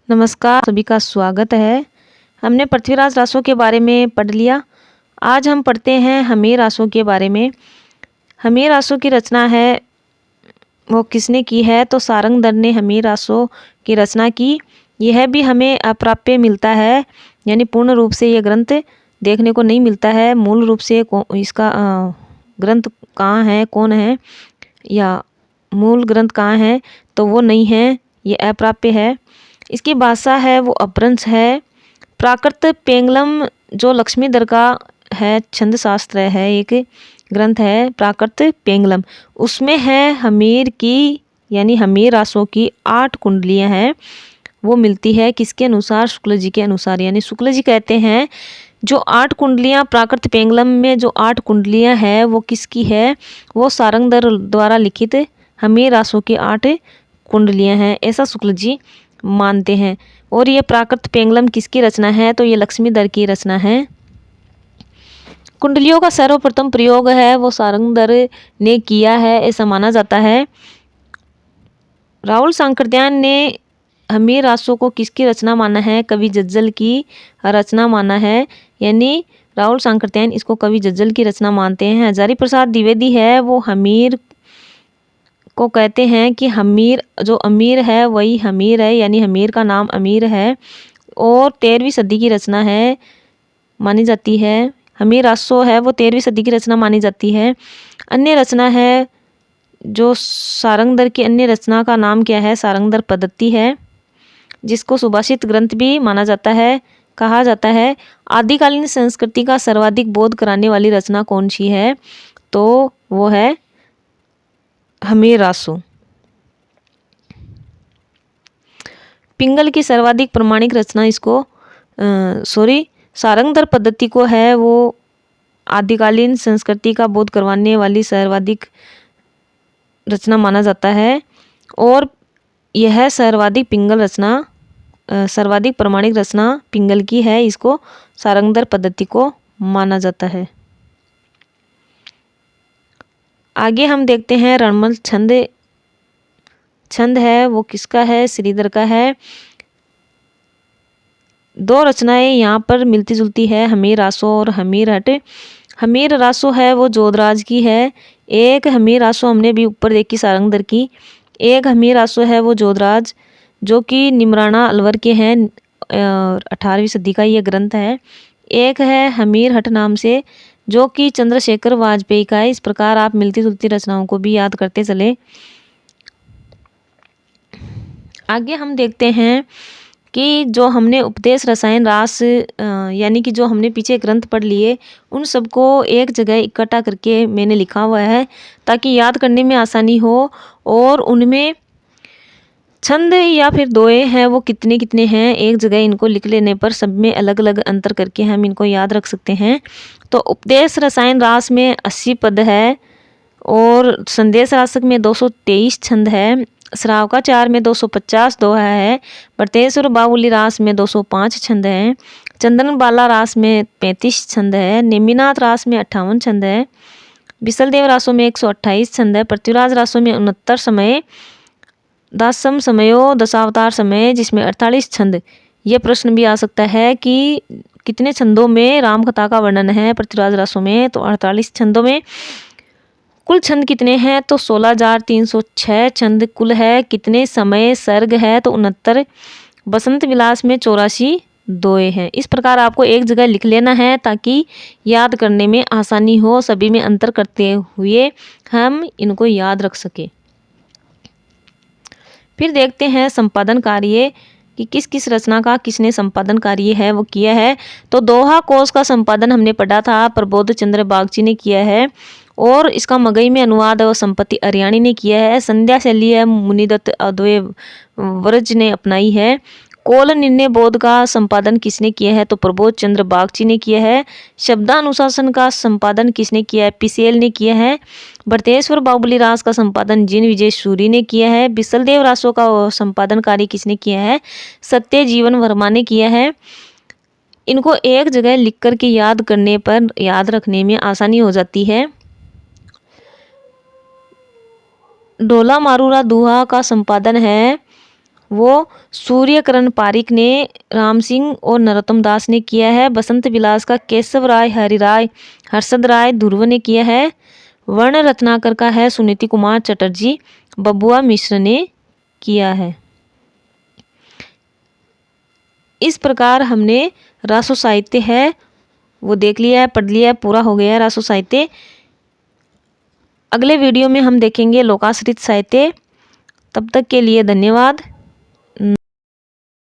नमस्कार, सभी का स्वागत है। हमने पृथ्वीराज रासो के बारे में पढ़ लिया। आज हम पढ़ते हैं हमीर रासो के बारे में। हमीर रासो की रचना है वो किसने की है, तो सारंगधर ने हमीर रासो की रचना की। यह भी हमें अप्राप्य मिलता है, यानी पूर्ण रूप से ये ग्रंथ देखने को नहीं मिलता है। मूल रूप से इसका ग्रंथ कहाँ है, कौन है, या मूल ग्रंथ कहाँ है, तो वो नहीं है, ये अप्राप्य है। इसकी भाषा है वो अपभ्रंश है। प्राकृत पेंगलम जो लक्ष्मीधर का है छंद शास्त्र है, एक ग्रंथ है प्राकृत पेंगलम, उसमें है हमीर की यानी हमीर रासो की 8 कुंडलियां हैं। वो मिलती है किसके अनुसार, शुक्ल जी के अनुसार। यानी शुक्ल जी कहते हैं जो 8 कुंडलियां प्राकृत पेंगलम में जो 8 कुंडलियां हैं वो किसकी है, वो सारंगधर द्वारा लिखित हमीर रासो की 8 कुंडलियां हैं, ऐसा शुक्ल जी मानते हैं। और ये प्राकृत पेंगलम किसकी रचना है, तो ये लक्ष्मीधर की रचना है। कुंडलियों का सर्वप्रथम प्रयोग है वो सारंगधर ने किया है, ऐसा माना जाता है। राहुल सांकृत्यायन ने हमीर रासो को किसकी रचना माना है, कवि जज्जल की रचना माना है। यानी राहुल सांकृत्यायन इसको कवि जज्जल की रचना मानते हैं। हजारी प्रसाद द्विवेदी है वो हमीर को कहते हैं कि हमीर जो अमीर है वही हमीर है, यानी हमीर का नाम अमीर है, और 13वीं सदी की रचना है मानी जाती है। हमीर रासो है वो 13वीं सदी की रचना मानी जाती है। अन्य रचना है जो सारंगधर की अन्य रचना का नाम क्या है, सारंगधर पद्धति है, जिसको सुभाषित ग्रंथ भी माना जाता है, कहा जाता है। आदिकालीन संस्कृति का सर्वाधिक बोध कराने वाली रचना कौन सी है, तो वो है हमीर रासो। पिंगल की सर्वाधिक प्रमाणिक रचना इसको सारंगधर पद्धति को है वो आदिकालीन संस्कृति का बोध करवाने वाली सर्वाधिक रचना माना जाता है। और यह सर्वाधिक पिंगल रचना सर्वाधिक प्रमाणिक रचना पिंगल की है, इसको सारंगधर पद्धति को माना जाता है। आगे हम देखते हैं रणमल छंद। छंद है वो किसका है, श्रीधर का है। 2 रचनाएं यहाँ पर मिलती जुलती है, हमीर रासो और हमीर हट। हमीर रासो है वो जोधराज की है। एक हमीर रासो हमने भी ऊपर देखी सारंगधर की। एक हमीर रासो है वो जोधराज जो कि निमराना अलवर के हैं, 18वीं सदी का ये ग्रंथ है। एक है हमीर हट नाम से जो कि चंद्रशेखर वाजपेयी का है। इस प्रकार आप मिलती जुलती रचनाओं को भी याद करते चले। आगे हम देखते हैं कि जो हमने उपदेश रसायन रास यानी कि जो हमने पीछे ग्रंथ पढ़ लिए उन सबको एक जगह इकट्ठा करके मैंने लिखा हुआ है ताकि याद करने में आसानी हो। और उनमें छंद या फिर दोए हैं वो कितने कितने हैं, एक जगह इनको लिख लेने पर सब में अलग अलग अंतर करके हम इनको याद रख सकते हैं। तो उपदेश रसायन रास में 80 पद है, और संदेश रासक में 223 छंद है। श्रावकाचार में 250 दोहा है। बटेश्वर बाहुली रास में 205 छंद हैं। चंदन बाला रास में 35 छंद है। नेमिनाथ रास में 58 छंद है। बिसलदेव रासों में 128 छंद है। पृथ्वीराज रासों में 69 समय। दासम समयो दशावतार समय जिसमें 48 छंद। ये प्रश्न भी आ सकता है कि कितने छंदों में राम कथा का वर्णन है पृथ्वीराज रासों में, तो 48 छंदों में। कुल छंद कितने हैं, तो 16,306 छंद कुल है। कितने समय सर्ग है, तो 69। बसंत विलास में 84 दोए हैं। इस प्रकार आपको एक जगह लिख लेना है ताकि याद करने में आसानी हो, सभी में अंतर करते हुए हम इनको याद रख सके। फिर देखते हैं संपादन कार्य कि किस किस रचना का किसने संपादन कार्य है वो किया है। तो दोहा कोश का संपादन हमने पढ़ा था, प्रबोध चंद्र बागची ने किया है। और इसका मगही में अनुवाद और संपत्ति अरियाणी ने किया है। संध्या शैली है मुनिदत्त अद्वैय व्रज ने अपनाई है। कोल निर्णय बोध का संपादन किसने किया है, तो प्रबोध चंद्र बागची ने किया है। शब्दानुशासन का संपादन किसने किया है, पिसेल ने किया है। बटेश्वर बाहुबली रास का संपादन जिन विजय सूरी ने किया है। बिसलदेव रासों का संपादन कार्य किसने किया है, सत्य जीवन वर्मा ने किया है। इनको एक जगह लिख कर के याद करने पर याद रखने में आसानी हो जाती है। ढोला मारूरा दुहा का संपादन है वो सूर्यकरण पारिक ने, राम सिंह और नरोत्तम दास ने किया है। बसंत विलास का केशव राय, हरिराय, हर्षद राय, ध्रुव ने किया है। वर्ण रत्नाकर का है सुनीति कुमार चटर्जी, बबुआ मिश्र ने किया है। इस प्रकार हमने रासो साहित्य है वो देख लिया है, पढ़ लिया है, पूरा हो गया है रासो साहित्य। अगले वीडियो में हम देखेंगे लोकाश्रित साहित्य। तब तक के लिए धन्यवाद।